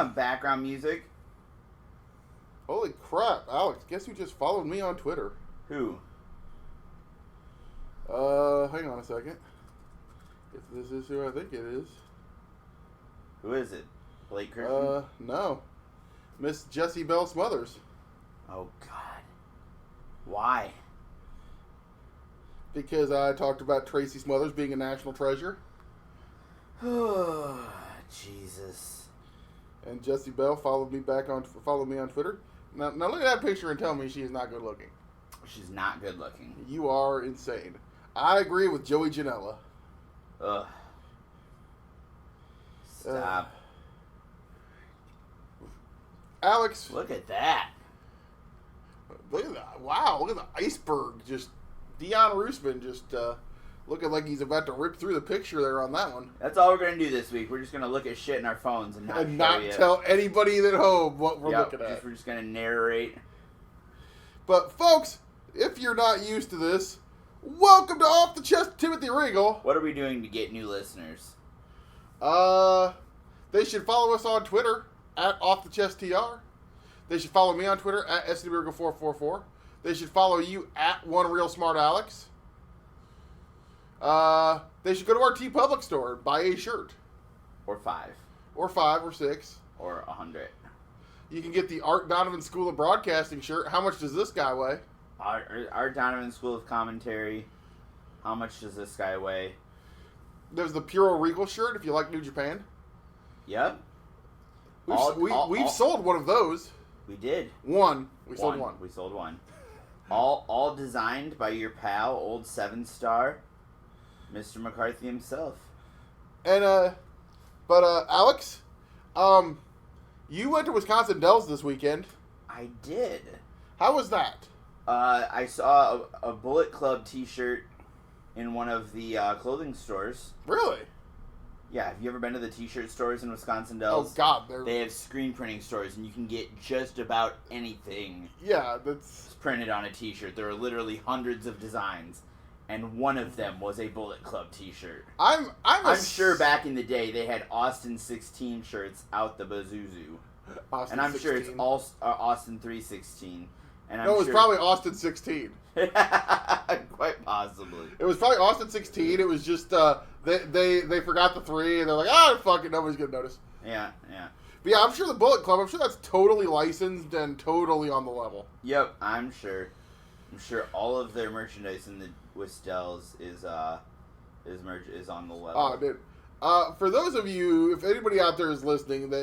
want background music. Holy crap, Alex, guess who just followed me on Twitter? Who? Hang on a second. If this is who I think it is. Who is it? Blake Griffin? No. Miss Jessie Bell Smothers. Oh, God. Why? Because I talked about Tracy Smothers being a national treasure. Jesus. And Jessie Bell followed me on Twitter. Now look at that picture and tell me she is not good looking. She's not good looking. You are insane. I agree with Joey Janela. Ugh. Stop. Alex. Look at that. Look at that. Wow, look at the iceberg. Just Dion Roosman just looking like he's about to rip through the picture there on that one. That's all we're going to do this week. We're just going to look at shit in our phones and not tell anybody at home what we're looking at. We're just going to narrate. But, folks, if you're not used to this, welcome to Off the Chest Timothy Regal. What are we doing to get new listeners? They should follow us on Twitter at OffTheChestTR. They should follow me on Twitter at SDRegal444. They should follow you at OneRealSmartAlex. They should go to our TeePublic store and buy a shirt. Or 5. Or 5 or 6. Or 100. You can get the Art Donovan School of Broadcasting shirt. How much does this guy weigh? Art Donovan School of Commentary. How much does this guy weigh? There's the Puro Regal shirt if you like New Japan. Yep. We've sold one of those. We did. One. We sold one. We sold one. All designed by your pal, old 7-star, Mr. McCarthy himself. And Alex, you went to Wisconsin Dells this weekend. I did. How was that? I saw a Bullet Club T-shirt in one of the clothing stores. Really? Yeah, have you ever been to the T-shirt stores in Wisconsin Dells? Oh, God. They have screen printing stores, and you can get just about anything. Yeah, that's printed on a T-shirt. There are literally hundreds of designs, and one of them was a Bullet Club T-shirt. I'm sure back in the day they had Austin 16 shirts out the Bazuzu. Austin and I'm 16. sure it's all Austin 316. And it was probably Austin 16. Quite possibly. It was probably Austin 16. It was just they forgot the 3 and they're like, fuck it, nobody's gonna notice. Yeah. But yeah, I'm sure the Bullet Club. I'm sure that's totally licensed and totally on the level. Yep, I'm sure all of their merchandise in the Wisdells is on the level. Oh, dude. For those of you, if anybody out there is listening, and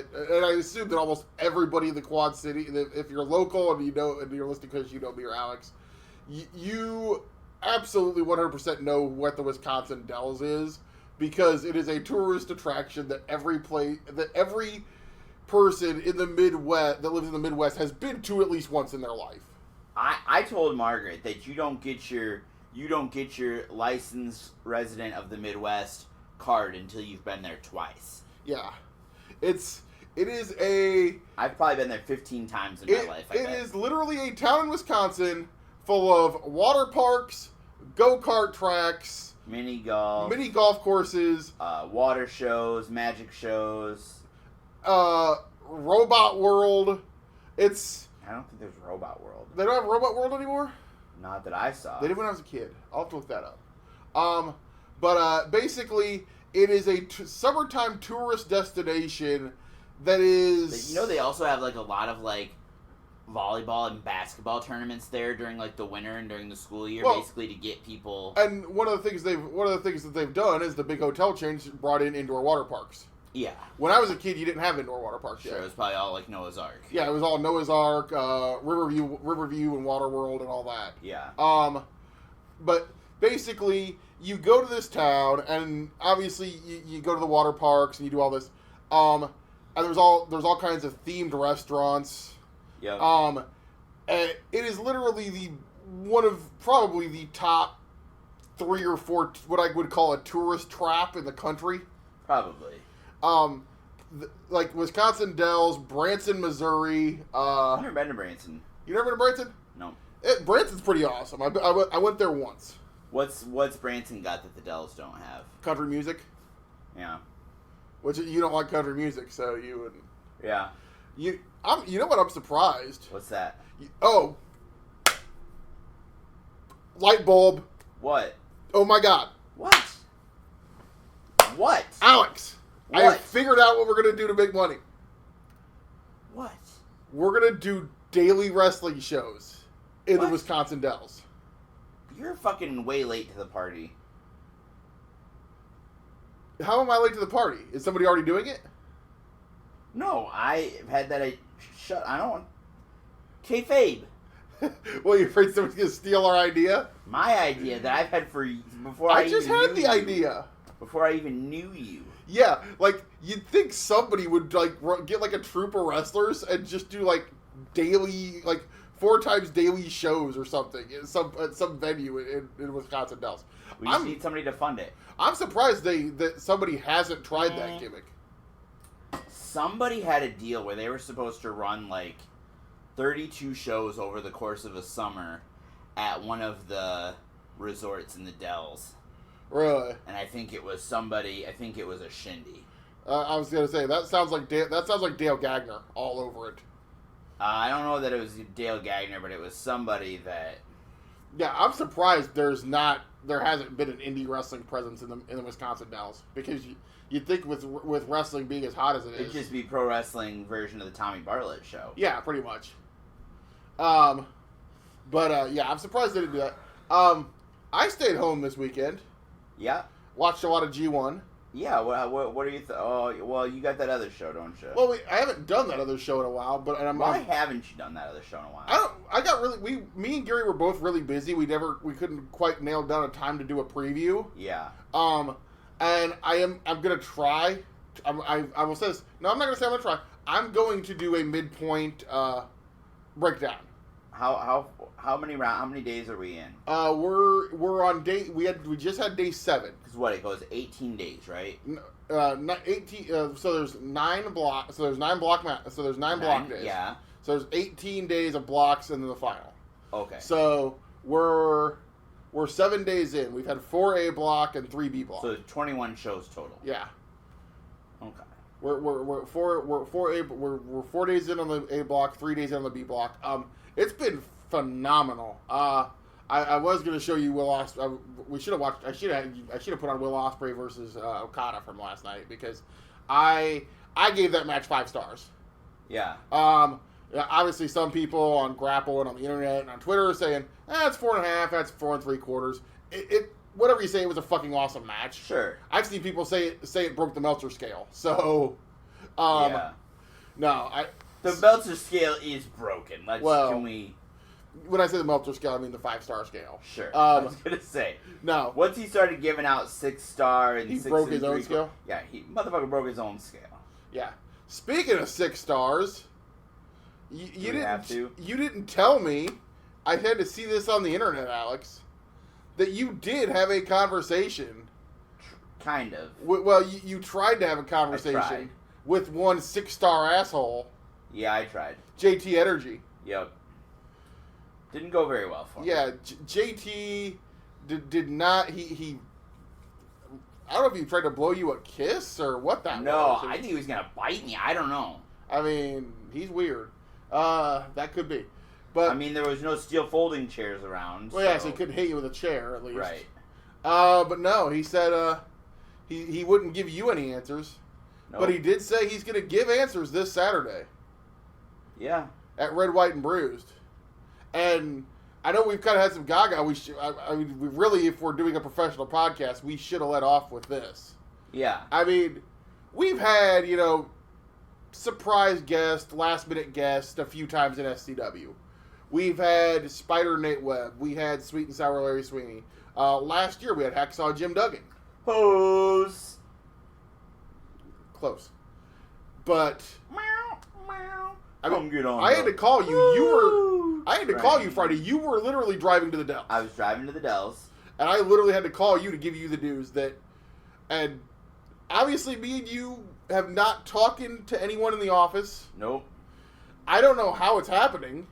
I assume that almost everybody in the Quad City, if you're local and you're listening because you know me or Alex, you absolutely 100% know what the Wisconsin Dells is, because it is a tourist attraction that every person in the Midwest that lives in the Midwest has been to at least once in their life. I told Margaret that you don't get your licensed resident of the Midwest card until you've been there twice. Yeah. It is a... I've probably been there 15 times in my life, I bet. It is literally a town in Wisconsin full of water parks, go-kart tracks, mini golf courses, water shows, magic shows, Robot World. I don't think there's Robot World. They don't have Robot World anymore? Not that I saw. They did when I was a kid. I'll have to look that up. But basically, it is a summertime tourist destination that is... You know, they also have like a lot of like volleyball and basketball tournaments there during like the winter and during the school year, basically to get people. And one of the things that they've done is the big hotel chains brought in indoor water parks. Yeah. When I was a kid, you didn't have indoor water parks yet. Sure, it was probably all like Noah's Ark. Yeah, it was all Noah's Ark, Riverview, and Waterworld, and all that. Yeah. But basically, you go to this town, and obviously you go to the water parks and you do all this. And there's all kinds of themed restaurants. Yeah. And it is literally one of probably the top 3 or 4 what I would call a tourist trap in the country. Probably. Like Wisconsin Dells, Branson, Missouri. I've never been to Branson. You never been to Branson? No. Branson's pretty awesome. I went there once. What's Branson got that the Dells don't have? Country music. Yeah. Which you don't like country music, so you wouldn't. Yeah. You know what? I'm surprised. What's that? Light bulb. What? Oh my God. What? What? Alex, what? I have figured out what we're going to do to make money. What? We're going to do daily wrestling shows in the Wisconsin Dells. You're fucking way late to the party. How am I late to the party? Is somebody already doing it? No, I had that. I don't want. Kayfabe. Well, you're afraid somebody's going to steal our idea? My idea that I've had before I just had the idea. Before I even knew you. Yeah, like, you'd think somebody would, like, get, like, a troupe of wrestlers and just do, like, daily, like, 4 times daily shows or something at some venue in Wisconsin Dells. We just need somebody to fund it. I'm surprised that somebody hasn't tried that gimmick. Somebody had a deal where they were supposed to run, like, 32 shows over the course of a summer at one of the resorts in the Dells. Really? And I think it was somebody. I think it was a shindy. I was gonna say that sounds like Dale Gagner all over it. I don't know that it was Dale Gagner, but it was somebody that. Yeah, I'm surprised there hasn't been an indie wrestling presence in the Wisconsin Dells, because you'd think with wrestling being as hot as it is, it'd just be pro wrestling version of the Tommy Bartlett show. Yeah, pretty much. Yeah, I'm surprised they didn't do that. I stayed home this weekend. Yeah. Watched a lot of G1. Yeah. What are you? Oh, well, you got that other show, don't you? Well, I haven't done that other show in a while, but why haven't you done that other show in a while? Me and Gary were both really busy. We couldn't quite nail down a time to do a preview. Yeah. And I'm gonna try. I will say this. No, I'm not gonna say I'm gonna try. I'm going to do a midpoint breakdown. How many days are we in? We're on day. We just had day 7. Because what, it goes 18 days, right? Not 18. So there's 9 block. So there's 9 block. So there's 9 block days. Yeah. So there's 18 days of blocks and then the final. Okay. So we're 7 days in. We've had 4 A block and 3 B block. So 21 shows total. Yeah. Okay. We're 4 days in on the A block, 3 days in on the B block. It's been phenomenal. I was going to show you Will Ospreay. We should have watched. I should have put on Will Ospreay versus Okada from last night, because I gave that match 5 stars. Yeah. Obviously, some people on Grapple and on the internet and on Twitter are saying, it's 4.5. That's 4 3/4. It whatever you say, it was a fucking awesome match. Sure. I've seen people say it broke the Meltzer scale. So, yeah. No, the Meltzer scale is broken. Can we? When I say the Meltzer scale, I mean the 5-star scale. Sure. I was gonna say. No. Once he started giving out 6-star and he 6 broke his own scale. Yeah, motherfucker broke his own scale. Yeah. Speaking of 6 stars, you didn't tell me. I had to see this on the internet, Alex, that you did have a conversation. Kind of. Well, you tried to have a conversation with one 6-star asshole. Yeah, I tried. JT Energy. Yep. Didn't go very well for him. Yeah, JT did not. He. I don't know if he tried to blow you a kiss or what that was. No, I think he was gonna bite me. I don't know. I mean, he's weird. That could be. But I mean, there was no steel folding chairs around. Well, yeah, so he couldn't hit you with a chair at least. Right. But no, he said he wouldn't give you any answers. Nope. But he did say he's going to give answers this Saturday. Yeah. At Red, White, and Bruised. And I know we've kind of had some gaga. I mean, we really, if we're doing a professional podcast, we should have let off with this. Yeah. I mean, we've had, surprise guest, last-minute guest a few times in SCW. We've had Spider Nate Webb. We had Sweet and Sour Larry Sweeney. Last year, we had Hacksaw Jim Duggan. Hose. Close. But I had to call you. I had to call you Friday. You were literally driving to the Dells. I was driving to the Dells. And I literally had to call you to give you the news that... And obviously, me and you have not talked to anyone in the office. Nope. I don't know how it's happening.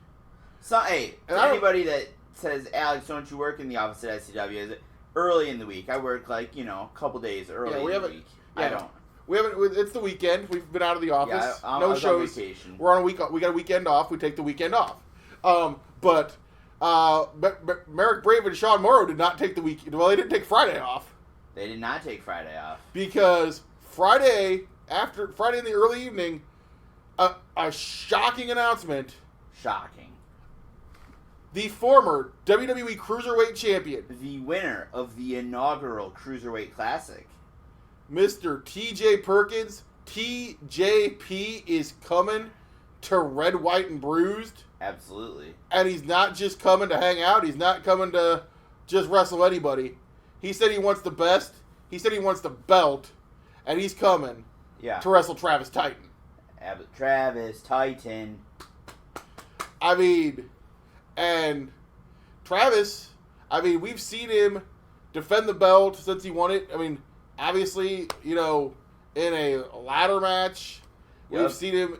So, hey, anybody that says, Alex, don't you work in the office at SCW? Is it early in the week? I work, a couple days early in the week. I don't. We haven't. It's the weekend. We've been out of the office. Yeah, no I was shows. on vacation. We're on a week. We got a weekend off. We take the weekend off. But Merrick Brave and Sean Morrow did not take the weekend. Well, they didn't take Friday off. They did not take Friday off. Because Friday in the early evening, a shocking announcement. Shocking. The former WWE Cruiserweight Champion, The winner of the inaugural Cruiserweight Classic, Mr. TJ Perkins, TJP, is coming to Red, White, and Bruised. absolutely. And he's not just coming to hang out. He's not coming to just wrestle anybody. He said he wants the best. He said he wants the belt. And he's coming to wrestle Travis Titan. Travis Titan. I mean, and Travis, we've seen him defend the belt since he won it. I mean, obviously, in a ladder match, we've seen him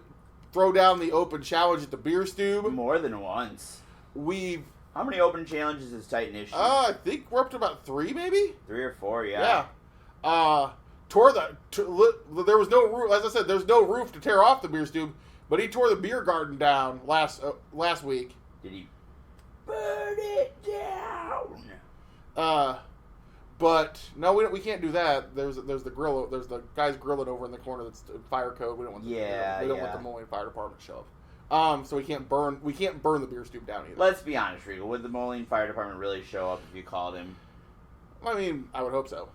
throw down the open challenge at the beer stube. More than once. How many open challenges has Titan issued? I think we're up to about 3, maybe? 3 or 4, yeah. Yeah. There was no roof, as I said, there's no roof to tear off the beer stube, but he tore the beer garden down last week. Did he burn it down? But no, we can't do that. There's the grill. There's the guys grilling over in the corner. That's fire code. We don't want. We don't want the Moline Fire Department to show up. So we can't burn the beer stube down either. Let's be honest, Regal. Would the Moline Fire Department really show up if you called him? I mean, I would hope so.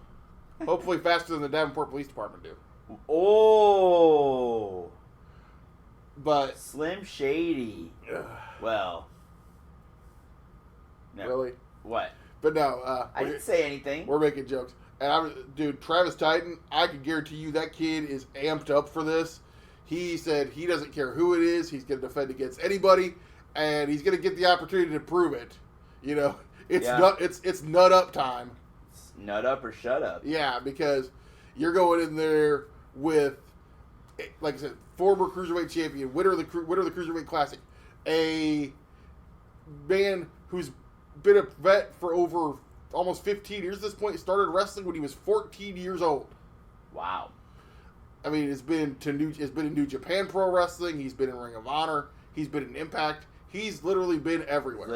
Hopefully faster than the Davenport Police Department do. Oh. But Slim Shady. Well. No. Really? What? But no. I didn't say anything. We're making jokes. And dude, Travis Titan, I can guarantee you that kid is amped up for this. He said he doesn't care who it is. He's going to defend against anybody, and he's going to get the opportunity to prove it. It's nut up time. It's nut up or shut up. Yeah, because you're going in there with, like I said, former Cruiserweight Champion, winner of the Cruiserweight Classic, a man who's been a vet for over almost 15 years at this point. He started wrestling when he was 14 years old. Wow. I mean, it's been in New Japan Pro Wrestling. He's been in Ring of Honor. He's been in Impact. He's literally been everywhere.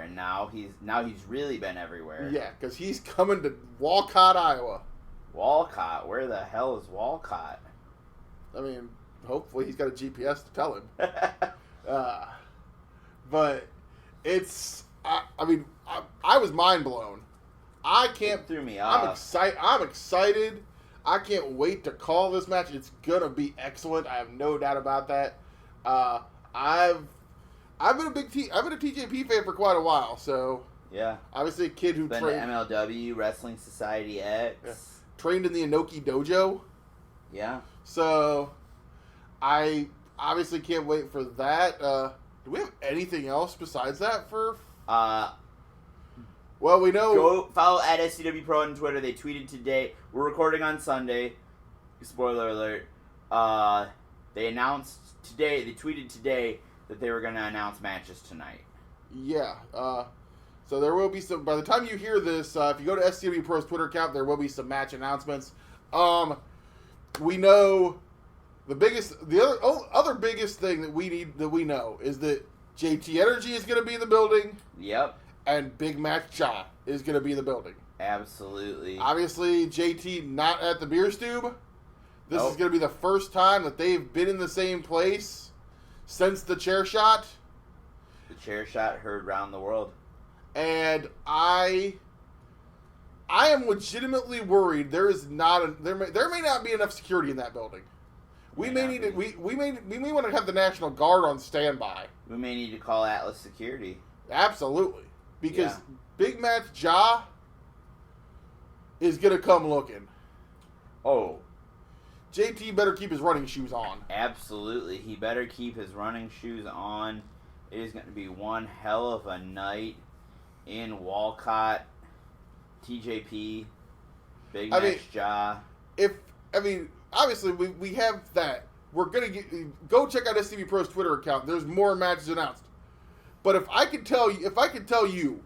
And now he's really been everywhere. Yeah, because he's coming to Walcott, Iowa. Walcott? Where the hell is Walcott? I mean, hopefully he's got a GPS to tell him. But it's... I was mind blown. It threw me off. I'm excited. I can't wait to call this match. It's gonna be excellent. I have no doubt about that. I've been a TJP fan for quite a while. So yeah, obviously a kid who been trained to MLW Wrestling Society X, trained in the Inoki Dojo. Yeah. So I obviously can't wait for that. Do we have anything else besides that for? Well, we know. Go follow at SCW Pro on Twitter. They tweeted today. We're recording on Sunday. Spoiler alert. They announced today. They tweeted today that they were going to announce matches tonight. Yeah. So there will be some. By the time you hear this, if you go to SCW Pro's Twitter account, there will be some match announcements. We know the other biggest thing that we know is that JT Energy is going to be in the building. Yep. And Big Match Jaw is going to be in the building. Absolutely. Obviously, JT not at the beer stube. This is going to be the first time that they've been in the same place since the chair shot. The chair shot heard round the world. And I am legitimately worried there may not be enough security in that building. We may want to have the National Guard on standby. We may need to call Atlas Security. Absolutely. Because Big Match Jaw is going to come looking. Oh. JT better keep his running shoes on. Absolutely. He better keep his running shoes on. It is going to be one hell of a night in Walcott. TJP. Big Match Jaw. Obviously, we have that. We're going to go check out SCV Pro's Twitter account. There's more matches announced. But if I could tell you,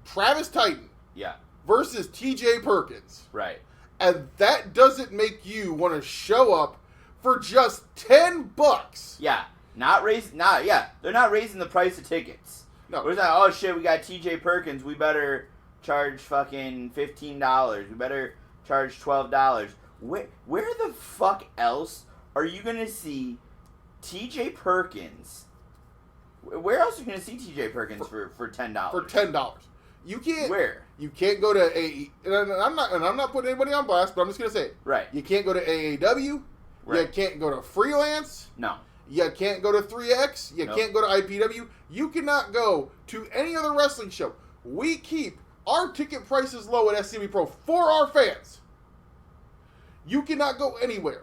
Travis Titan versus TJ Perkins, right, And that doesn't make you want to show up for just $10. Yeah. They're not raising the price of tickets. No. We're like, oh shit, we got TJ Perkins, we better charge fucking $15. We better charge $12. Where the fuck else are you gonna see TJ Perkins? Where else are you gonna see TJ Perkins for $10? For $10. You can't. Where? You can't go to AE. And I'm not putting anybody on blast, but I'm just gonna say it. Right. You can't go to AAW. Right. You can't go to Freelance. No. You can't go to 3X. You can't go to IPW. You cannot go to any other wrestling show. We keep our ticket prices low at SCB Pro for our fans. You cannot go anywhere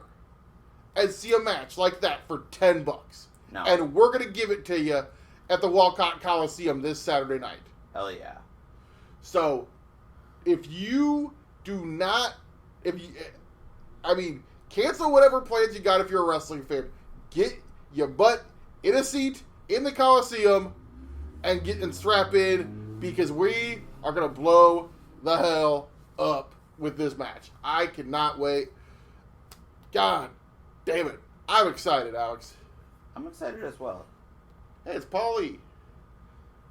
and see a match like that for $10. No. And we're going to give it to you at the Walcott Coliseum this Saturday night. Hell yeah. So, if you do not, cancel whatever plans you got if you're a wrestling fan. Get your butt in a seat in the Coliseum and strap in, because we are going to blow the hell up with this match. I cannot wait. God damn it. I'm excited, Alex. I'm excited as well. Hey, it's Paulie.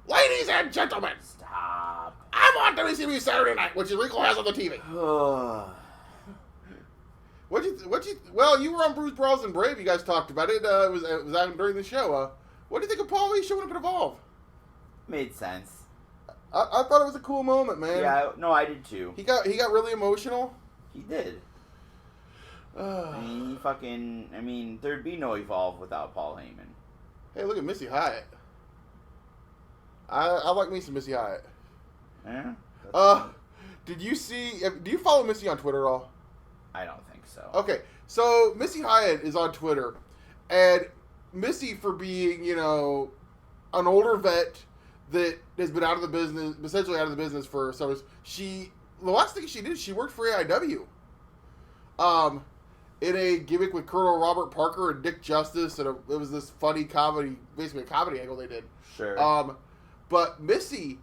Ladies and gentlemen, stop. I'm on WCW Saturday Night, which Regal has on the TV. Well, you were on Bruce Brawls and Brave. You guys talked about it. It was out during the show. What do you think of Paulie showing up at Evolve? Made sense. I thought it was a cool moment, man. Yeah, no, I did too. He got really emotional. He did. There'd be no Evolve without Paul Heyman. Hey, look at Missy Hyatt. I like me some Missy Hyatt. Yeah. Do you follow Missy on Twitter at all? I don't think so. Okay, so Missy Hyatt is on Twitter, and Missy, for being, an older vet that has been out of the business, essentially out of the business for some years, the last thing she did, she worked for AIW. In a gimmick with Colonel Robert Parker and Dick Justice, and it was this funny comedy, basically a comedy angle they did. Sure. But Missy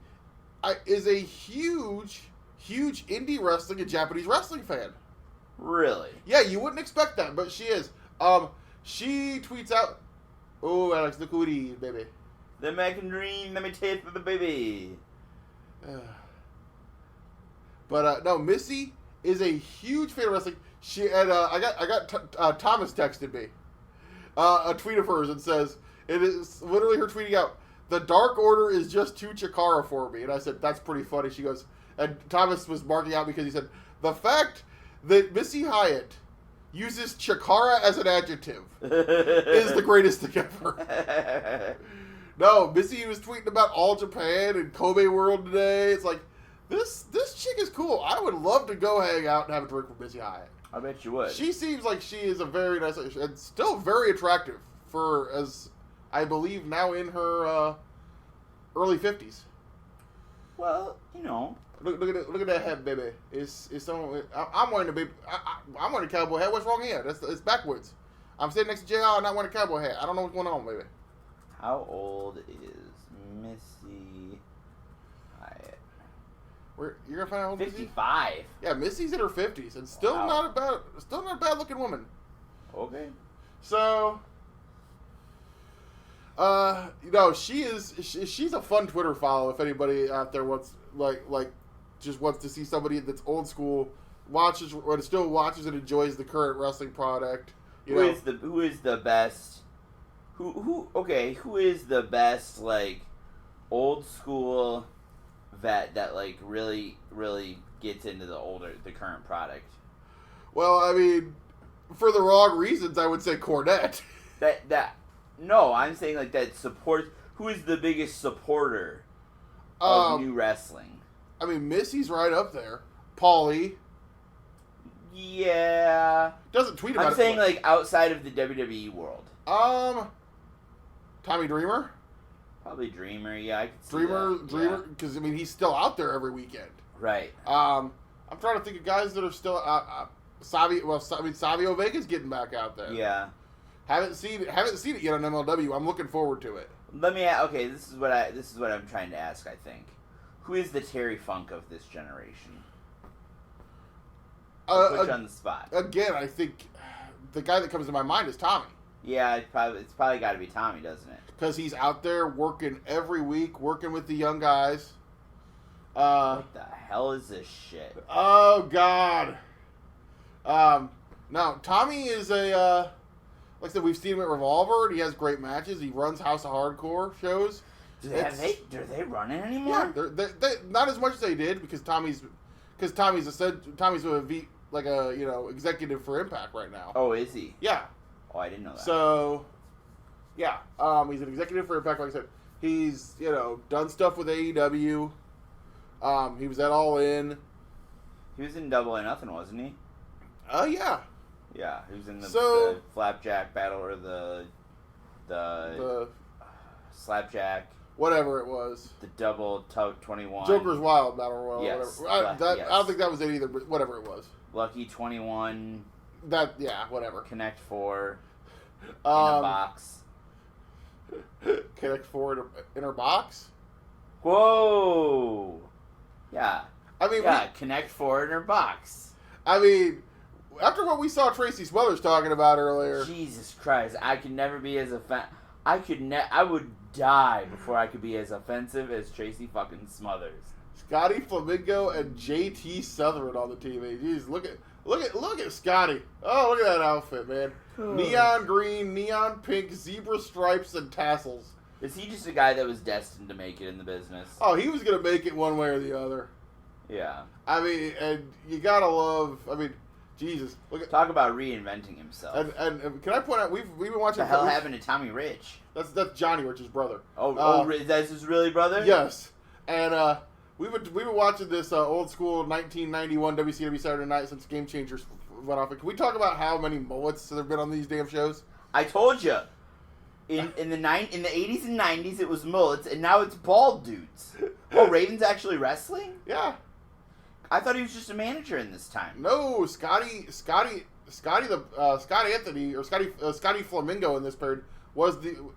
is a huge indie wrestling and Japanese wrestling fan. Really? Yeah, you wouldn't expect that, but she is. She tweets out, "Oh, Alex, look who it is, baby. The American Dream, let me taste for the baby." But no, Missy is a huge fan of wrestling. I got Thomas texted me a tweet of hers and says, it is literally her tweeting out, "The Dark Order is just too Chikara for me." And I said, "That's pretty funny." She goes, and Thomas was marking out because he said, "The fact that Missy Hyatt uses Chikara as an adjective is the greatest thing ever." No, Missy was tweeting about All Japan and Kobe World today. It's like, this chick is cool. I would love to go hang out and have a drink with Missy Hyatt. I bet you would. She seems like she is a very nice, and still very attractive for, as I believe, now in her early 50s. Well, Look at that head, baby. I'm wearing a baby. I'm wearing a cowboy hat. What's wrong here? It's backwards. I'm sitting next to JR and not wearing a cowboy hat. I don't know what's going on, baby. How old is Missy Hyatt? You're gonna find out how old 55. Missy? Yeah, Missy's in her 50s and still not a bad looking woman. Okay. So, she's a fun Twitter follow. If anybody out there wants just wants to see somebody that's old school, still watches and enjoys the current wrestling product. Who is the best? Who is the best old school vet that really gets into the current product? Well, for the wrong reasons, I would say Cornette. No, I'm saying that supports. Who is the biggest supporter of new wrestling? Missy's right up there. Paulie. Yeah. Doesn't tweet about it. I'm saying outside of the WWE world. Tommy Dreamer. Probably Dreamer. Yeah, I could see Dreamer, that. because he's still out there every weekend. Right. I'm trying to think of guys that are still Savio Vega's getting back out there. Yeah. Haven't seen it yet on MLW. I'm looking forward to it. Okay, this is what I'm trying to ask, I think. Who is the Terry Funk of this generation? Put you on the spot. Again, I think the guy that comes to my mind is Tommy. Yeah, it's probably got to be Tommy, doesn't it? Because he's out there working every week, working with the young guys. What the hell is this shit? Oh, God. No, Tommy is a... like I said, we've seen him at Revolver, and he has great matches. He runs House of Hardcore shows. Do they run it anymore? Yeah, they not as much as they did because Tommy's a executive for Impact right now. Oh, is he? Yeah. Oh, I didn't know that. So, yeah, he's an executive for Impact. Like I said, he's done stuff with AEW. He was at All In. He was in Double or Nothing, wasn't he? Yeah. Yeah, he was in the Flapjack battle or the Slapjack. Whatever it was. The Double 21. Joker's Wild Battle Royal. Yes. Whatever. I don't think that was it either, but whatever it was. Lucky 21. Whatever. Connect 4. In a box. Connect 4 in her box? Whoa! Yeah. I mean, Connect 4 in her box. I mean, after what we saw Tracy Smothers talking about earlier. Jesus Christ, I could never be as I would die before I could be as offensive as Tracy fucking Smothers. Scotty Flamingo and JT Sutherland on the team. Jeez, look at Scotty. Oh, look at that outfit, man. Neon green, neon pink, zebra stripes, and tassels. Is he just a guy that was destined to make it in the business? Oh, he was going to make it one way or the other. Yeah. I mean, and you got to love, Jesus. Talk about reinventing himself. And can I point out, we've been watching... What the hell happened to Tommy Rich? That's Johnny Rich's brother. That's his really brother? Yes. And we've been watching this old school 1991 WCW Saturday Night since Game Changers went off. Can we talk about how many mullets there have been on these damn shows? I told you. In the 80s and 90s, it was mullets, and now it's bald dudes. Oh, Raven's actually wrestling? Yeah. I thought he was just a manager in this time. No, Scotty Anthony or Scotty Flamingo in this period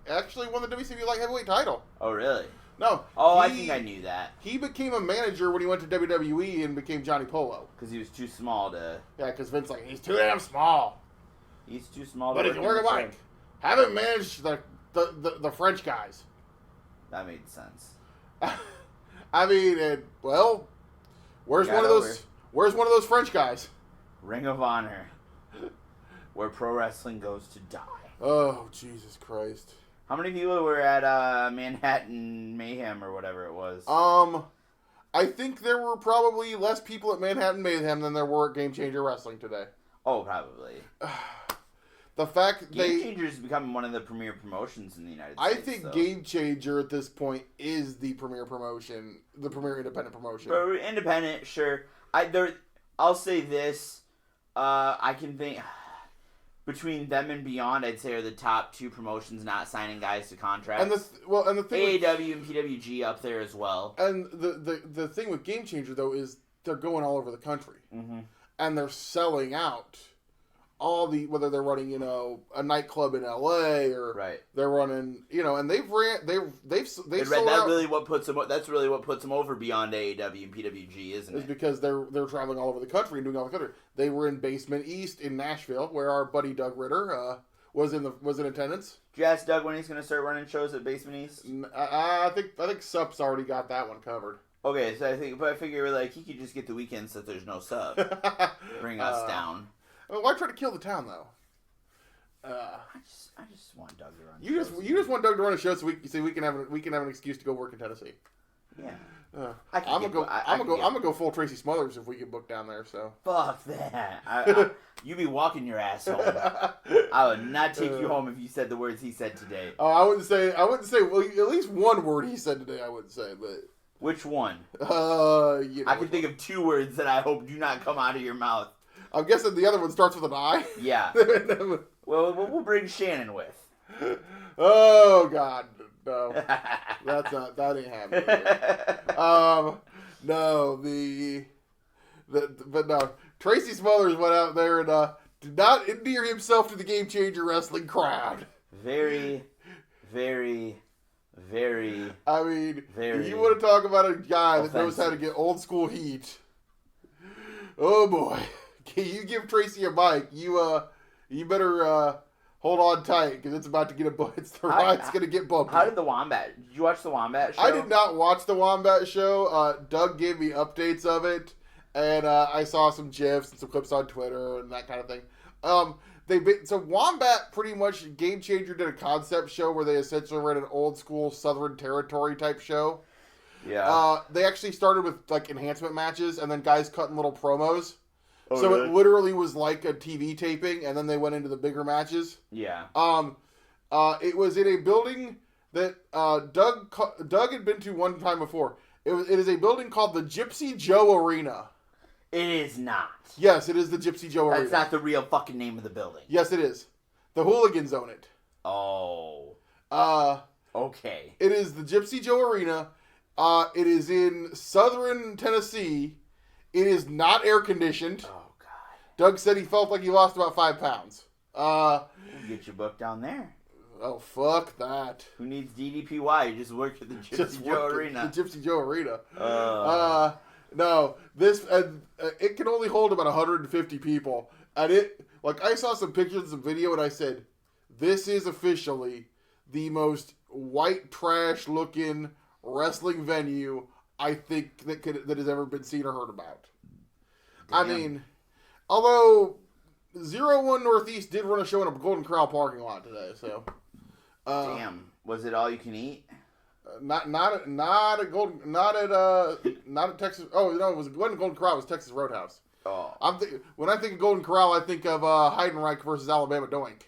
actually won the WCW light heavyweight title. Oh, really? No. I think I knew that. He became a manager when he went to WWE and became Johnny Polo. Because he was too small to... Yeah, because Vince's like, he's too damn small. He's too small but to he can work a mic. Haven't managed the French guys. That made sense. I mean, where's one of those French guys? Ring of Honor, where pro wrestling goes to die. Oh, Jesus Christ! How many people were at Manhattan Mayhem or whatever it was? I think there were probably less people at Manhattan Mayhem than there were at Game Changer Wrestling today. Oh, probably. The fact Game Changer is becoming one of the premier promotions in the United States. I think Game Changer at this point is the premier promotion, the premier independent promotion. Independent, sure. I'll say this. I can think between them and Beyond, I'd say are the top two promotions not signing guys to contracts. And the thing AEW and PWG up there as well. And the thing with Game Changer though is they're going all over the country, and they're selling out. Whether they're running, a nightclub in LA or they're running, and they've sold out. That's really what puts them over Beyond AEW and PWG, isn't it? Is because they're traveling all over the country and doing all the country. They were in Basement East in Nashville, where our buddy Doug Ritter was in attendance. Did you ask Doug when he's going to start running shows at Basement East? I think Sup's already got that one covered. Okay, so I figure he could just get the weekends that there's no sub, bring us down. Why try to kill the town though? I just want Doug to run. You just want Doug to run a show so we can have an excuse to go work in Tennessee. Yeah. I'm gonna go full Tracy Smothers if we get booked down there. So fuck that. You be walking your ass home. I would not take you home if you said the words he said today. Oh, I wouldn't say. Well, at least one word he said today. I wouldn't say, but which one? I can think of two words that I hope do not come out of your mouth. I'm guessing the other one starts with an I. Yeah. Well, we'll bring Shannon with. Oh God, no, that ain't happening. No, but no. Tracy Smothers went out there and did not endear himself to the Game Changer Wrestling crowd. Very, very, very. I mean, very you want to talk about a guy offensive. that knows how to get old school heat? Oh boy. you give Tracy a mic, you better hold on tight because it's about to get the ride's gonna get bumpy. How did the Wombat? Did you watch the Wombat show? I did not watch the Wombat show. Doug gave me updates of it, and I saw some GIFs and some clips on Twitter and that kind of thing. So Wombat pretty much Game Changer did a concept show where they essentially ran an old school Southern Territory type show. Yeah. They actually started with like enhancement matches and then guys cutting little promos. Oh, so really? It literally was like a TV taping, and then they went into the bigger matches. Yeah. It was in a building that Doug had been to one time before. It is a building called the Gypsy Joe Arena. It is not. Yes, it is the Gypsy Joe Arena. That's not the real fucking name of the building. Yes, it is. The hooligans own it. Oh. Okay. It is the Gypsy Joe Arena. It is in southern Tennessee. It is not air conditioned. Oh, God. Doug said he felt like he lost about 5 pounds. We'll get your book down there. Oh, fuck that. Who needs DDPY? You just work at the Gypsy Joe Arena. The Gypsy Joe Arena. No, this it can only hold about 150 people, and I saw some pictures and some video, and I said, this is officially the most white trash looking wrestling venue I think that has ever been seen or heard about. Damn. I mean, although 01 Northeast did run a show in a Golden Corral parking lot today, so. Damn, was it all you can eat? Not at Texas. Oh no, it wasn't Golden Corral. It was Texas Roadhouse. Oh, when I think of Golden Corral, I think of Heidenreich versus Alabama Doink.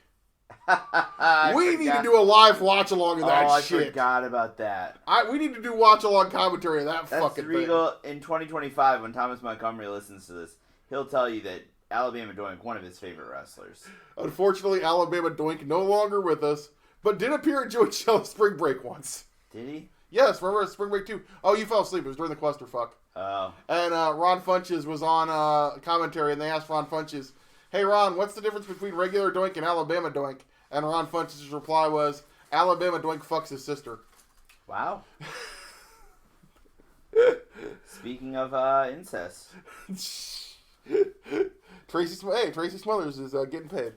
We need to do a live watch along of that shit. I forgot about that. We need to do watch along commentary of that fucking Regal thing. In 2025, when Thomas Montgomery listens to this, he'll tell you that Alabama Doink, one of his favorite wrestlers. Unfortunately, Alabama Doink no longer with us, but did appear at Joey Shell's Spring Break once. Did he? Yes, remember Spring Break 2? Oh, you fell asleep. It was during the clusterfuck. Oh. And Ron Funches was on commentary, and they asked Ron Funches, hey, Ron, what's the difference between regular Doink and Alabama Doink? And Ron Funches' reply was, Alabama Doink fucks his sister. Wow. Speaking of incest. Tracy Smothers is getting paid.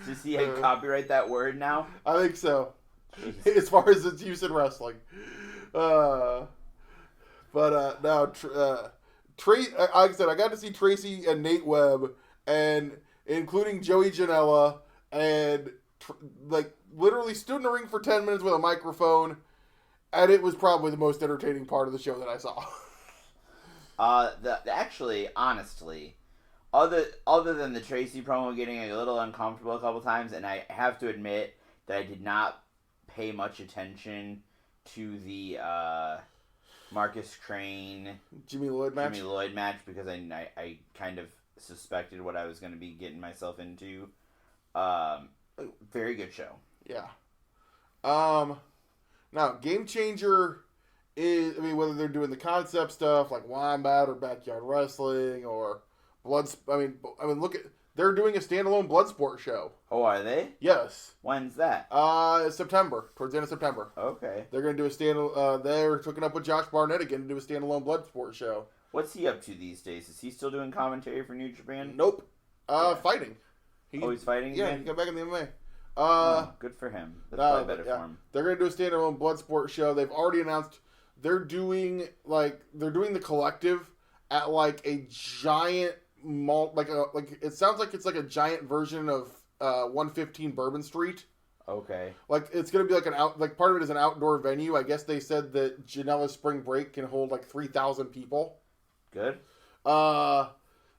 Does he copyright that word now? I think so. Jeez. As far as its use in wrestling. Now, like I said, I got to see Tracy and Nate Webb, and including Joey Janela, and literally stood in the ring for 10 minutes with a microphone, and it was probably the most entertaining part of the show that I saw. Actually, honestly, other than the Tracy promo getting a little uncomfortable a couple times, and I have to admit that I did not pay much attention to the Marcus Crane Jimmy Lloyd match because I kind of suspected what I was going to be getting myself into. Very good show. Yeah. Now, Game Changer is, whether they're doing the concept stuff like Wombat or Backyard Wrestling or look at, they're doing a standalone Bloodsport show. Oh, are they? Yes. When's that? September, towards the end of September. Okay. They're going to do they're hooking up with Josh Barnett again to do a standalone Bloodsport show. What's he up to these days? Is he still doing commentary for New Japan? Nope. Fighting. He's fighting again? Yeah, he got back in the MMA. Good for him. That's probably better for him. They're going to do a standalone Bloodsport show. They've already announced they're doing the Collective at like a giant it sounds like it's like a giant version of 115 Bourbon Street. Okay. Like it's gonna be like part of it is an outdoor venue. I guess they said that Janela's Spring Break can hold like 3,000 people. Good. But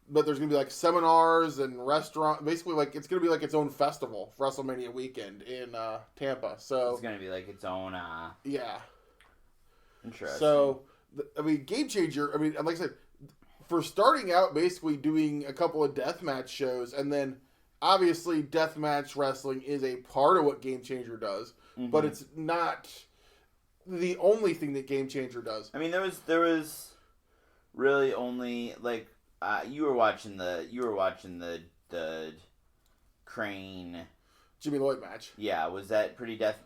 there's gonna be like seminars and restaurant. Basically, like it's gonna be like its own festival for WrestleMania weekend in Tampa. So it's gonna be like its own. Yeah. Interesting. So Game Changer. Like I said, for starting out, basically doing a couple of deathmatch shows, and then obviously deathmatch wrestling is a part of what Game Changer does, but it's not the only thing that Game Changer does. I mean, there was really only like you were watching the Crane Jimmy Lloyd match. Yeah, was that pretty? For a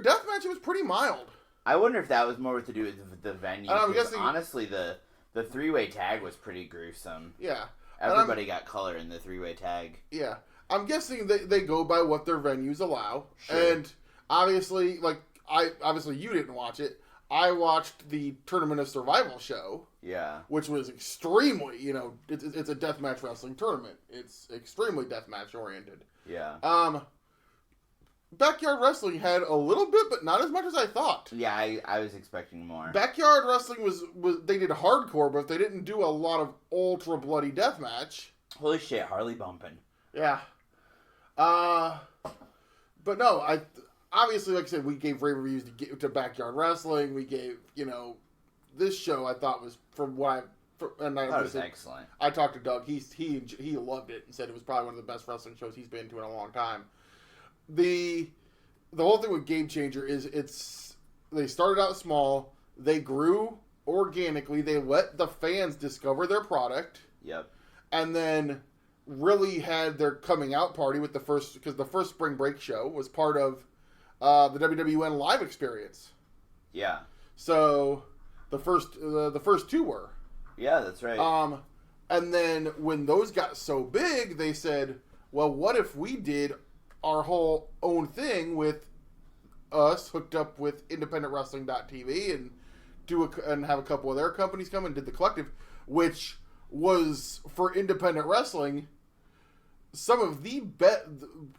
deathmatch, it was pretty mild. I wonder if that was more to do with the venue. I'm guessing, honestly, the The 3-way tag was pretty gruesome. Yeah. Everybody got color in the 3-way tag. Yeah. I'm guessing they go by what their venues allow. Sure. And obviously, obviously you didn't watch it. I watched the Tournament of Survival show. Yeah. Which was extremely, it's a deathmatch wrestling tournament. It's extremely deathmatch oriented. Yeah. Backyard wrestling had a little bit, but not as much as I thought. Yeah, I was expecting more. Backyard wrestling was they did hardcore, but they didn't do a lot of ultra bloody deathmatch. Holy shit, Harley bumping. Yeah. But no, obviously, like I said, we gave rave reviews to Backyard Wrestling. We gave, this show I thought was from what that was excellent. I talked to Doug. He loved it and said it was probably one of the best wrestling shows he's been to in a long time. The whole thing with Game Changer is they started out small, they grew organically, they let the fans discover their product. Yep. And then really had their coming out party with because the first Spring Break show was part of the WWN live experience. Yeah. So the first two were. Yeah, that's right. And then when those got so big, they said, well, what if we did our whole own thing with us hooked up with independentwrestling.tv and have a couple of their companies come and did the Collective, which was for independent wrestling some of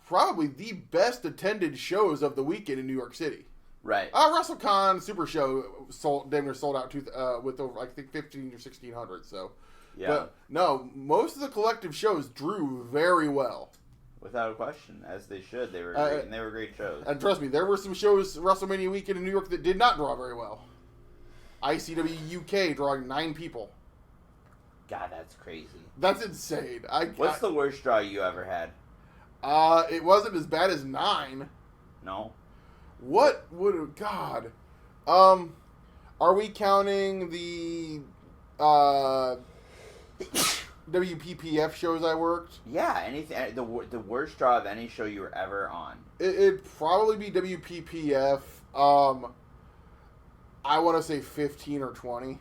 probably the best attended shows of the weekend in New York City. Right. WrestleCon Super Show damn near sold out with over, I think, 1,500 or 1,600. So, yeah. But no, most of the Collective shows drew very well. Without a question, as they should. They were great, and they were great shows. And trust me, there were some shows WrestleMania weekend in New York that did not draw very well. ICW UK drawing 9 people. God, that's crazy. That's insane. What's the worst draw you ever had? It wasn't as bad as 9. No. What would... God. Are we counting the... WPPF shows I worked? Yeah, anything. The worst draw of any show you were ever on. It'd probably be WPPF. I want to say 15 or 20.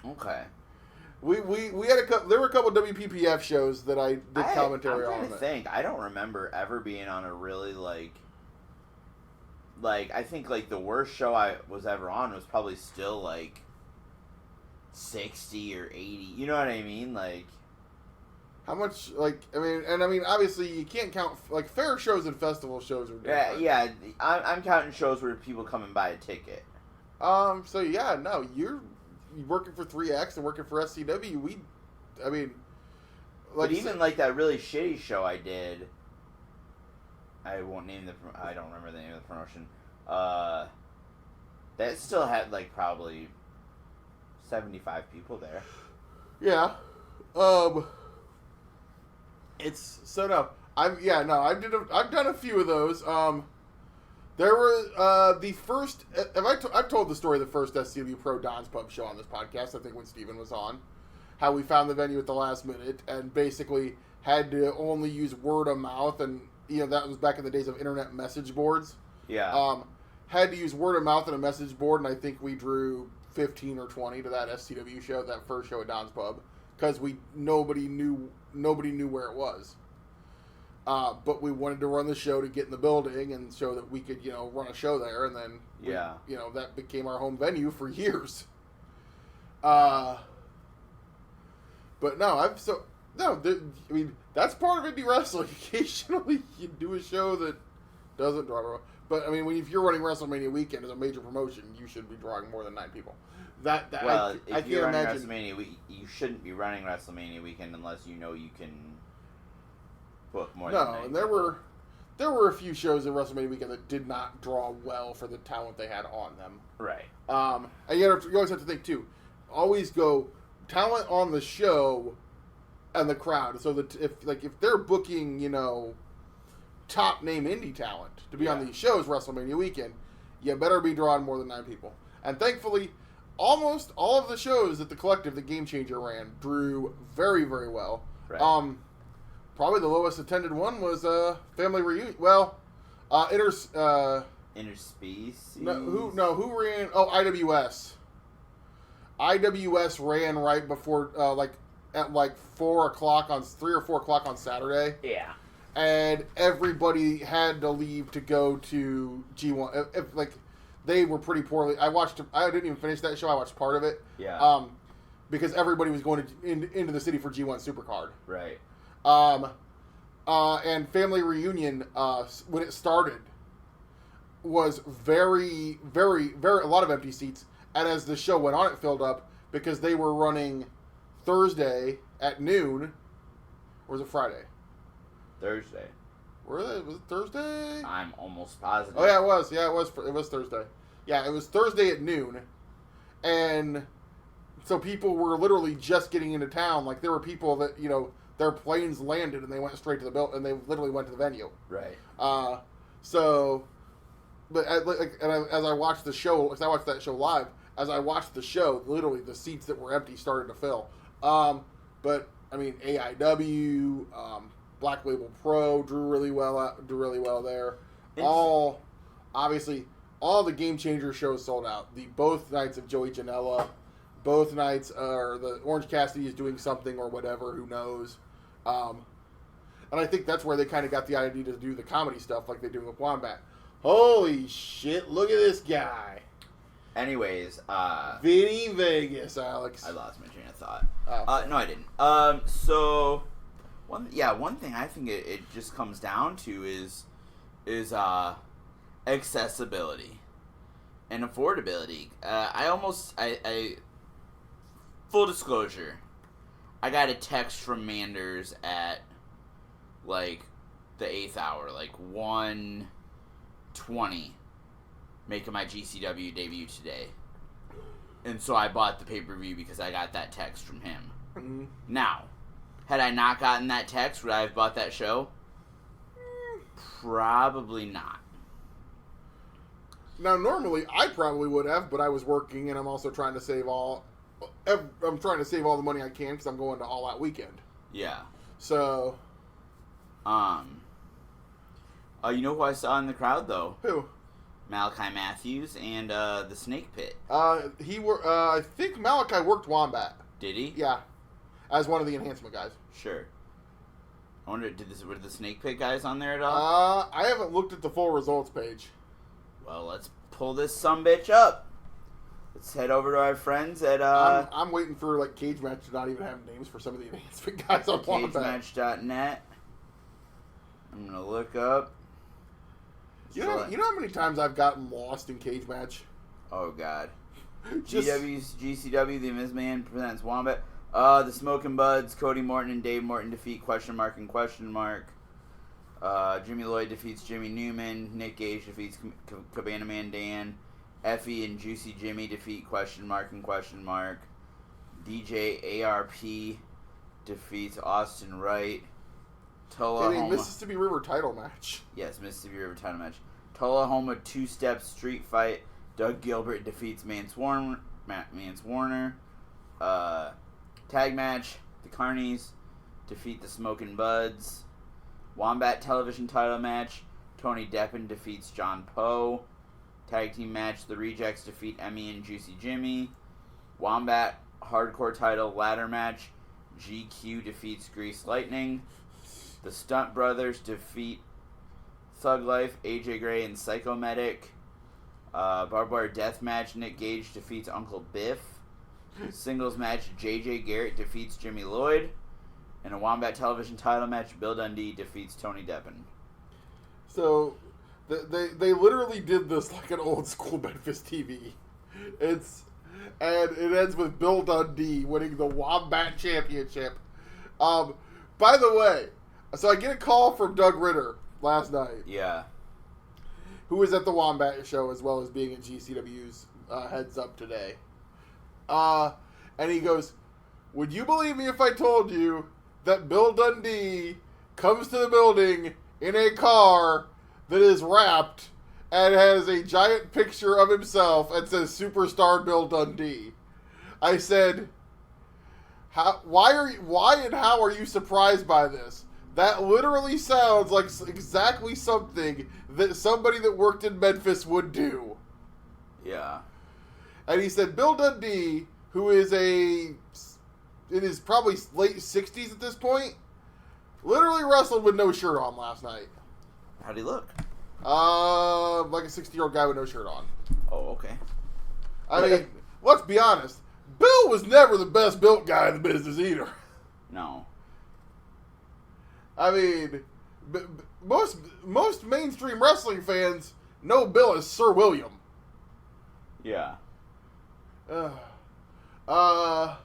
Okay. We had there were a couple WPPF shows that I did commentary on. I don't remember ever being on a really I think the worst show I was ever on was probably still 60 or 80. You know what I mean? How much, obviously you can't count, fair shows and festival shows are different. Yeah, I'm counting shows where people come and buy a ticket. So yeah, no, you're working for 3X and working for SCW, but even that really shitty show I did, I won't name I don't remember the name of the promotion, that still had, probably 75 people there. Yeah. I've done a few of those. There were the first. I've told the story of the first SCW Pro Don's Pub show on this podcast. I think when Steven was on, how we found the venue at the last minute and basically had to only use word of mouth, and that was back in the days of internet message boards. Yeah. Had to use word of mouth and a message board, and I think we drew 15 or 20 to that SCW show, that first show at Don's Pub, because nobody knew where it was. But we wanted to run the show to get in the building and show that we could, run a show there, and then that became our home venue for years. But no, that's part of indie wrestling. Occasionally, you do a show that doesn't draw. But if you're running WrestleMania weekend as a major promotion, you should be drawing more than 9 people. I if you're can't running imagine. WrestleMania, you shouldn't be running WrestleMania weekend unless you can book more. No, and there were a few shows at WrestleMania weekend that did not draw well for the talent they had on them. Right. And you always have to think too. Always go talent on the show and the crowd. So that if they're booking, top name indie talent to be on these shows WrestleMania weekend, you better be drawing more than 9 people. And thankfully, almost all of the shows that the Collective, the Game Changer, ran drew very, very well. Right. Probably the lowest attended one was Family Reunion. Well, Interspecies. Who ran? Oh, IWS. IWS ran right before, at 4 o'clock 3 or 4 o'clock on Saturday. Yeah. And everybody had to leave to go to G1. They were pretty poorly. I didn't even finish that show. I watched part of it. Yeah. Because everybody was going into the city for G1 Supercard. Right. And Family Reunion, when it started, was very, very, very, a lot of empty seats. And as the show went on, it filled up because they were running Thursday at noon. Or was it Friday? Thursday. Was it Thursday? I'm almost positive. Oh, yeah, it was. Yeah, it was Thursday. Yeah, it was Thursday at noon. And so people were literally just getting into town. Like, there were people that, their planes landed and they went straight to the building, and they literally went to the venue. Right. But as I watched the show, because I watched that show live, as I watched the show, literally the seats that were empty started to fill. But I mean, AIW, Black Label Pro drew really well there. Obviously, all the Game Changer shows sold out. Both nights of Joey Janela, both nights are the Orange Cassidy is doing something or whatever. Who knows? And I think that's where they kind of got the idea to do the comedy stuff like they do with Wombat. Holy shit, look at this guy. Anyways, Vinny Vegas, Alex. I lost my train of thought. No, I didn't. So, one thing I think it just comes down to is accessibility and affordability. I full disclosure, I got a text from Manders at, the 8th hour, 1:20, making my GCW debut today. And so I bought the pay-per-view because I got that text from him. Mm-hmm. Now, had I not gotten that text, would I have bought that show? Probably not. Now, normally, I probably would have, but I was working, and I'm also trying to save all the money I can because I'm going to All Out Weekend. Yeah. So, you know who I saw in the crowd though? Who? Malachi Matthews and the Snake Pit. I think Malachi worked Wombat. Did he? Yeah, as one of the enhancement guys. Sure. I wonder, were the Snake Pit guys on there at all? I haven't looked at the full results page. Well, let's pull this sumbitch up. Let's head over to our friends at I'm waiting for Cage Match to not even have names for some of the enhancement guys on Wombat. CageMatch.net. I'm gonna look up. You know how many times I've gotten lost in Cage Match? Oh God. GCW, The Miz Man presents Wombat. The Smoking Buds, Cody Morton and Dave Morton defeat ? Jimmy Lloyd defeats Jimmy Newman. Nick Gage defeats Cabana Man Dan. Effie and Juicy Jimmy defeat ? DJ ARP defeats Austin Wright. In a Mississippi River title match. Yes, Mississippi River title match. Tullahoma two-step street fight. Doug Gilbert defeats Mance Warner. Tag match. The Carnies defeat the Smokin' Buds. Wombat television title match. Tony Deppen defeats John Poe. Tag team match. The Rejects defeat Emmy and Juicy Jimmy. Wombat hardcore title ladder match. GQ defeats Grease Lightning. The Stunt Brothers defeat Thug Life, AJ Gray, and Psycho Medic. Barbed Wire Death Match, Nick Gage defeats Uncle Biff. Singles match, JJ Garrett defeats Jimmy Lloyd. And a Wombat television title match, Bill Dundee defeats Tony Deppen. So, they literally did this like an old school Memphis TV. And it ends with Bill Dundee winning the Wombat Championship. By the way, so I get a call from Doug Ritter last night. Yeah. Who was at the Wombat show as well as being at GCW's Heads Up today. And he goes, would you believe me if I told you that Bill Dundee comes to the building in a car that is wrapped and has a giant picture of himself and says Superstar Bill Dundee? I said, why and how are you surprised by this? That literally sounds like exactly something that somebody that worked in Memphis would do. Yeah. And he said, Bill Dundee, who is in his probably late 60s at this point, literally wrestled with no shirt on last night. How'd he look? Like a 60-year-old guy with no shirt on. Oh, okay. I mean, let's be honest. Bill was never the best built guy in the business either. No. I mean, most mainstream wrestling fans know Bill as Sir William. Yeah. But I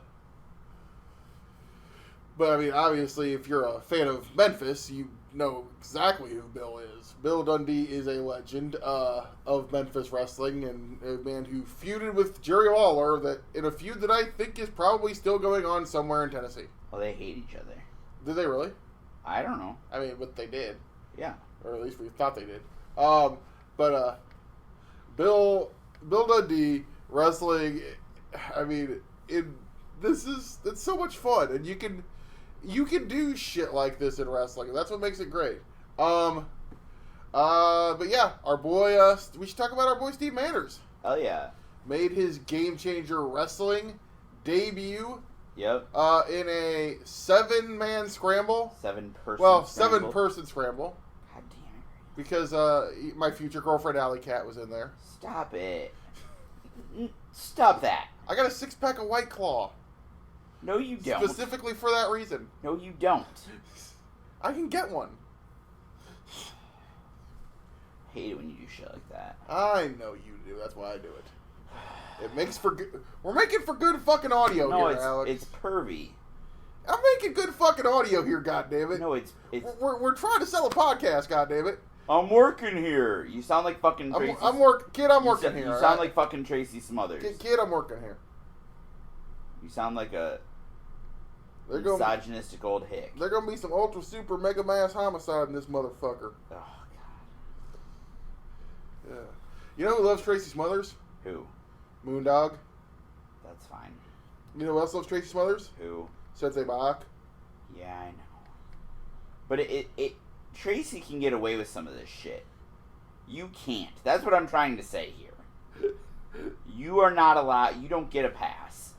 mean, obviously, if you're a fan of Memphis, you know exactly who Bill is. Bill Dundee is a legend of Memphis wrestling, and a man who feuded with Jerry Lawler, that in a feud that I think is probably still going on somewhere in Tennessee. Well, they hate each other. Did they really? I don't know. I mean, but they did. Yeah. Or at least we thought they did. But Bill Dundee wrestling, I mean, it's so much fun, and you can do shit like this in wrestling, and that's what makes it great. But yeah, our boy, we should talk about our boy Steve Manners. Oh yeah. Made his Game Changer Wrestling debut. Yep. In a 7-man scramble. 7-person. Scramble. 7-person scramble. God damn it. Because my future girlfriend Alley Cat was in there. Stop it. Stop that. I got a 6-pack of White Claw. No, you don't. Specifically for that reason. No, you don't. I can get one. Hate it when you do shit like that. I know you do. That's why I do it. It makes for good. We're making for good fucking audio here, Alex. It's pervy. I'm making good fucking audio here, goddammit. No, it's we're trying to sell a podcast, goddammit. I'm working here. You sound like fucking Tracy. I'm working here. You sound like fucking Tracy Smothers. Kid, I'm working here. You sound like a misogynistic old hick. There's gonna be some ultra super mega mass homicide in this motherfucker. Oh god. Yeah. You know who loves Tracy Smothers? Who? Moondog. That's fine. You know who else loves Tracy Smothers? Who? Sensei Bach. Yeah, I know. But Tracy can get away with some of this shit. You can't. That's what I'm trying to say here. You are not allowed. You don't get a pass.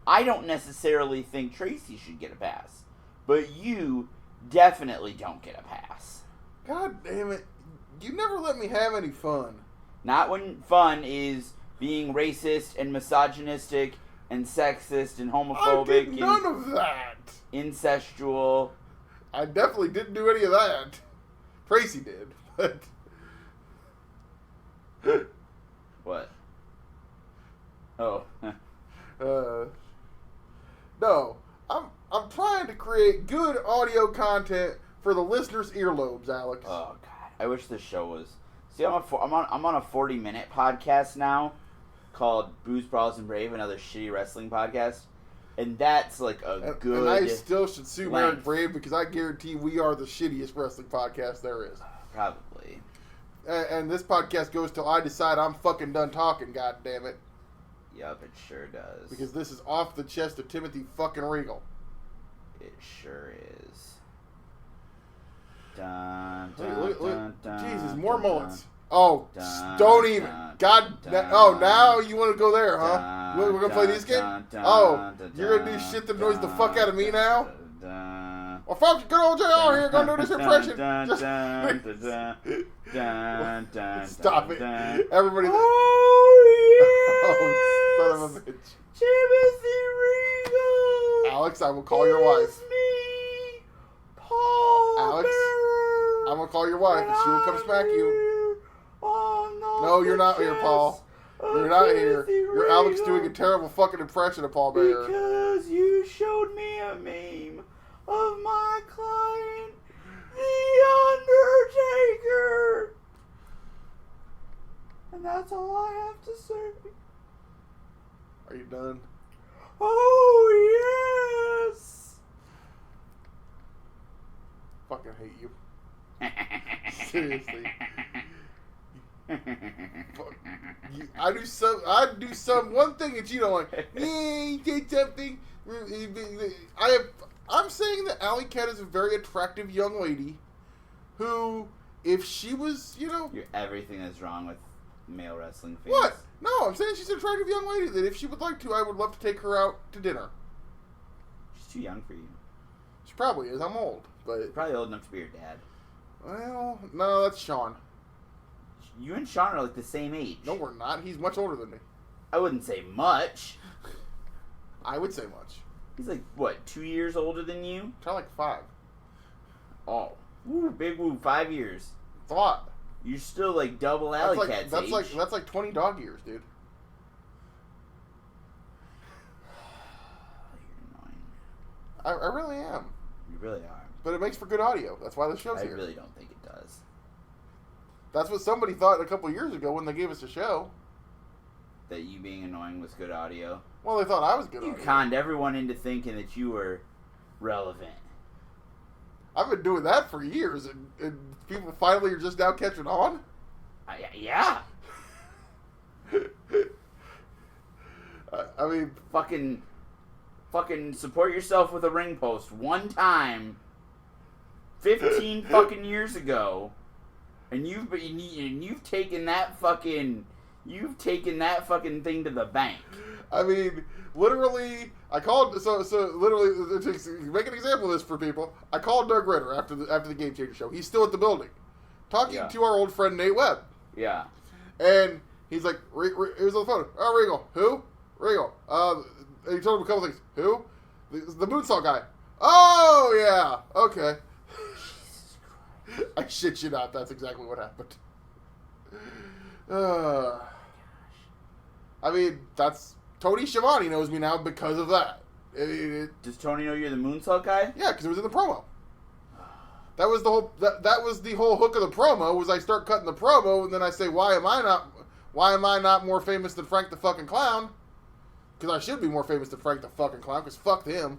I don't necessarily think Tracy should get a pass. But you definitely don't get a pass. God damn it. You never let me have any fun. Not when fun is being racist and misogynistic and sexist and homophobic. I did none of that. Incestual. I definitely didn't do any of that. Tracy did, but what? Oh. No. I'm trying to create good audio content for the listeners' earlobes, Alex. Oh god. I wish this show was. See, I'm on a 40-minute podcast now called Booze, Brawls, and Brave, another shitty wrestling podcast. And that's like good. And I still should sue length. Margaret Brave because I guarantee we are the shittiest wrestling podcast there is. Probably. And this podcast goes till I decide I'm fucking done talking, god damn it. Yup, it sure does. Because this is off the chest of Timothy fucking Regal. It sure is. Dun, Wait, dun, look, dun, dun, Jesus, more dun, mullets. Oh, dun, don't even. dun, God. dun, Oh, now you want to go there, huh? dun, We're going to play this game? dun, dun, Oh, dun, you're going to do shit that annoys the fuck out of me now? Dun, Well, folks, good old JR here going to do this impression. dun, Just dun, dun, dun, dun, dun, stop dun, it. dun. Everybody. Oh, yes! Oh, son of a bitch. Timothy Regal! Alex, I will call your wife. It's me, Paul Alex, Bearer, I'm going to call your wife and she will come smack you. No, No, you're not here, Paul. You're not here. You're Alex doing a terrible fucking impression of Paul Bearer. Because you showed me a meme of my client, The Undertaker. And that's all I have to say. Are you done? Oh, yes. Fucking hate you. Seriously. Fuck. I do some one thing that you don't like. Yeah, you did something. I'm saying that Alley Cat is a very attractive young lady who, if she was, You're everything that's wrong with male wrestling fans. What? No, I'm saying she's an attractive young lady that if she would like to, I would love to take her out to dinner. She's too young for you. She probably is. I'm old, but... You're probably old enough to be her dad. Well, no, that's Sean. You and Sean are like the same age. No, we're not. He's much older than me. I wouldn't say much. I would say much. He's like, what, 2 years older than you? Try like 5. Oh. Woo, big woo, 5 years. It's a lot. You're still like double Alley Cat's age. That's like 20 dog years, dude. You're annoying. I really am. You really are. But it makes for good audio. That's why the show's here. I really don't think it does. That's what somebody thought a couple years ago when they gave us a show. That you being annoying was good audio? Well, they thought I was good You audio. conned everyone into thinking that you were relevant. I've been doing that for years, and people finally are just now catching on? Yeah. I mean... Fucking support yourself with a ring post one time 15 fucking years ago, and you've taken that fucking thing to the bank. I mean, literally, I called so literally to make an example of this for people. I called Doug Ritter after the Game Changer show. He's still at the building, talking to our old friend Nate Webb. Yeah, and he's like, he was on the phone. Oh, Regal, who? Regal. And he told him a couple things. Who? The Moonsault guy. Oh yeah, okay. I shit you not. That's exactly what happened. I mean, that's Tony Schiavone knows me now because of that. Does Tony know you're the Moonsault guy? Yeah, because it was in the promo. That was the whole. That was the whole hook of the promo. Was I start cutting the promo and then I say, why am I not more famous than Frank the fucking Clown? Because I should be more famous than Frank the fucking Clown. Because fuck him.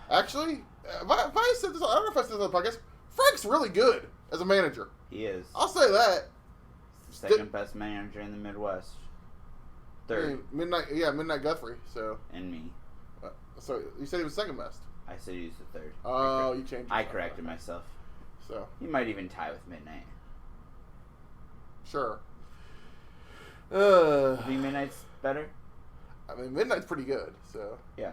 Actually, if I said this, I don't know if I said this on the podcast. Frank's really good as a manager. He is. I'll say that. Second best manager in the Midwest. Third. Midnight Guthrie. So. And me. So you said he was second best. I said he was the third. Oh, you changed. I corrected myself. So. He might even tie with Midnight. Sure. I think Midnight's better. I mean, Midnight's pretty good. So. Yeah.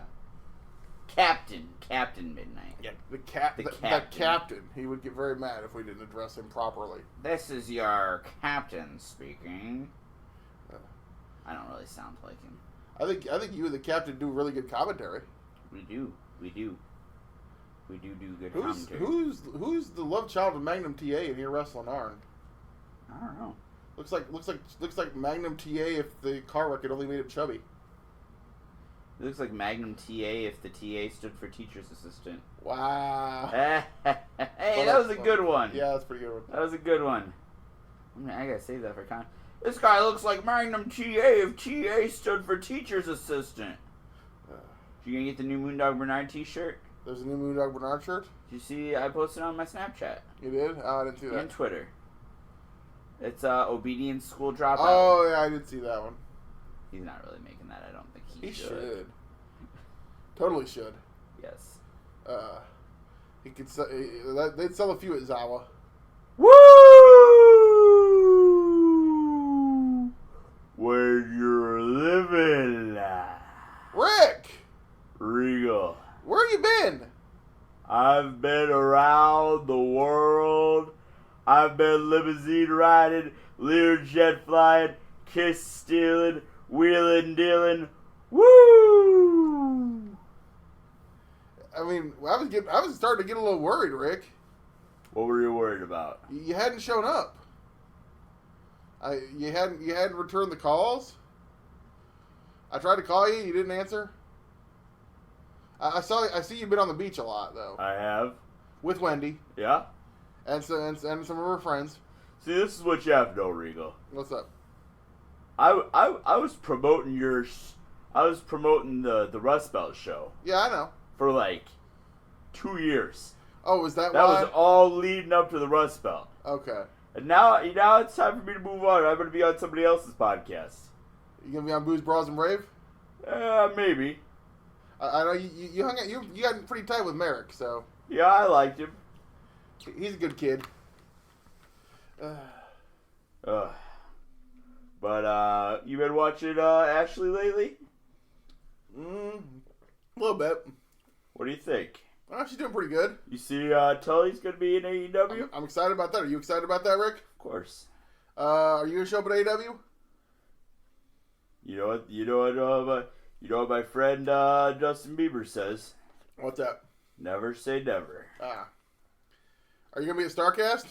Captain Midnight. Yeah, the captain. He would get very mad if we didn't address him properly. This is your captain speaking. I don't really sound like him. I think you and the captain do really good commentary. We do good commentary. Who's the love child of Magnum TA in here wrestling Arn? I don't know. Looks like Magnum TA if the car wreck had only made him chubby. It looks like Magnum TA if the TA stood for teacher's assistant. Wow. Hey, that was a good one. Yeah, that's a pretty good one. That was a good one. I gotta save that for con. This guy looks like Magnum TA if TA stood for teacher's assistant. You gonna get the new Moondog Bernard t-shirt? There's a new Moondog Bernard shirt? Did you see? I posted on my Snapchat. You did? Oh, I didn't see that. And Twitter. It's Obedience School Dropout. Oh, yeah, I did see that one. He's not really making that. I don't think he should. Totally should. Yes. He could. They'd sell a few at Zawa. Woo! Where you're living, Rick. Regal. Where you been? I've been around the world. I've been limousine riding, Learjet flying, kiss stealing, wheeling dealing. Woo! I mean, I was starting to get a little worried, Rick. What were you worried about? You hadn't shown up. You hadn't returned the calls. I tried to call you. You didn't answer. I see you've been on the beach a lot though. I have. With Wendy. Yeah. And some of her friends. See, this is what you have to know, Regal. What's up? I was promoting the Rust Belt show. Yeah, I know. For like 2 years. Oh, is that why? That was all leading up to the Rust Belt. Okay. And now it's time for me to move on. I'm going to be on somebody else's podcast. You going to be on Booze, Bras, and Brave? Maybe. I know you hung out. You got pretty tight with Merrick, so. Yeah, I liked him. He's a good kid. But you been watching Ashley lately? A little bit. What do you think? Oh, she's doing pretty good. You see Tully's going to be in AEW? I'm excited about that. Are you excited about that, Rick? Of course. Are you going to show up at AEW? You know what my friend Justin Bieber says? What's that? Never say never. Are you going to be at StarCast?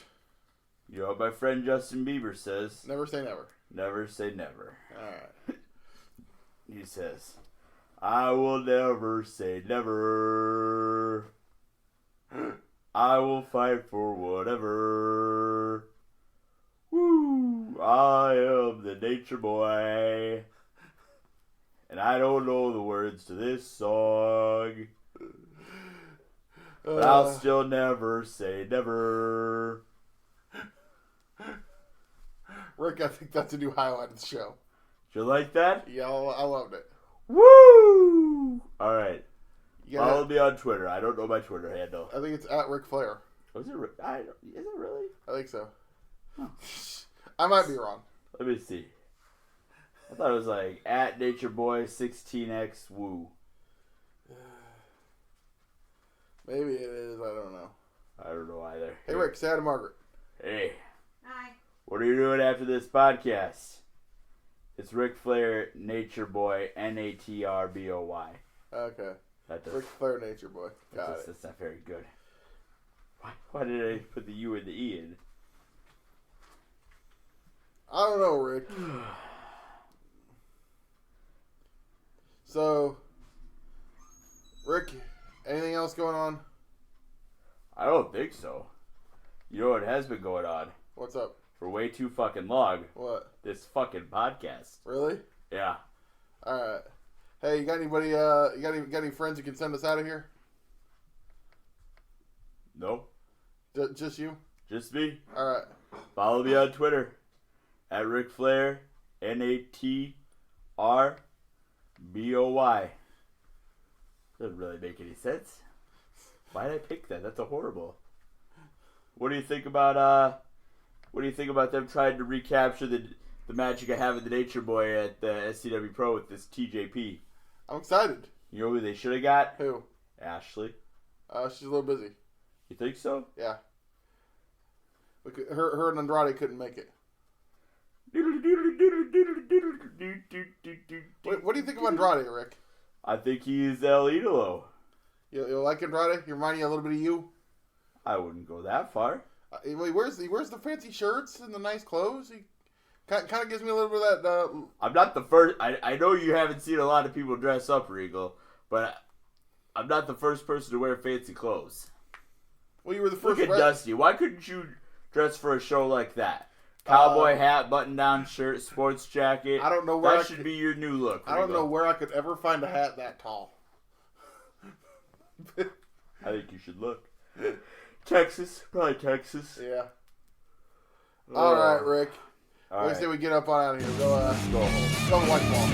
You know what my friend Justin Bieber says? Never say never. Never say never. Alright. He says, I will never say never. I will fight for whatever. Woo! I am the nature boy. And I don't know the words to this song. But I'll still never say never. Rick, I think that's a new highlight of the show. Did you like that? Yeah, I loved it. Woo! Alright. Yeah. Follow me on Twitter. I don't know my Twitter handle. I think it's at Ric Flair. Is it really? I think so. Huh. I might be wrong. Let me see. I thought it was like at NatureBoy16X Woo. Maybe it is. I don't know. I don't know either. Hey, Rick, say hi to Margaret. Hey. Hi. What are you doing after this podcast? It's Ric Flair, Nature Boy, NATRBOY. Okay. That does, Ric Flair, Nature Boy. Got it. That's not very good. Why did I put the U and the E in? I don't know, Rick. So, Rick, anything else going on? I don't think so. You know what has been going on What's up? for way too fucking long? What? This fucking podcast. Really? Yeah. All right. Hey, you got anybody? You got any friends who can send us out of here? No. Just you? Just me. All right. Follow me on Twitter at Ric Flair, NATRBOY. Doesn't really make any sense. Why did I pick that? That's a horrible. What do you think about them trying to recapture the magic I have in the Nature Boy at the SCW Pro with this TJP? I'm excited. You know who they should have got? Who? Ashley. She's a little busy. You think so? Yeah. Her and Andrade couldn't make it. What do you think of Andrade, Rick? I think he's El Idolo. You like Andrade? He reminds you a little bit of you? I wouldn't go that far. He wears the fancy shirts and the nice clothes. He kind of gives me a little bit of that. I'm not the first. I know you haven't seen a lot of people dress up, Regal, but I'm not the first person to wear fancy clothes. Well, you were the first. Look at Dusty. Why couldn't you dress for a show like that? Cowboy hat, button-down shirt, sports jacket. I don't know where that should be your new look. Regal. I don't know where I could ever find a hat that tall. I think you should look. Texas, probably Texas. Yeah. All right, Rick. All right. Say we get up on out of here. Go home. Go watch ball.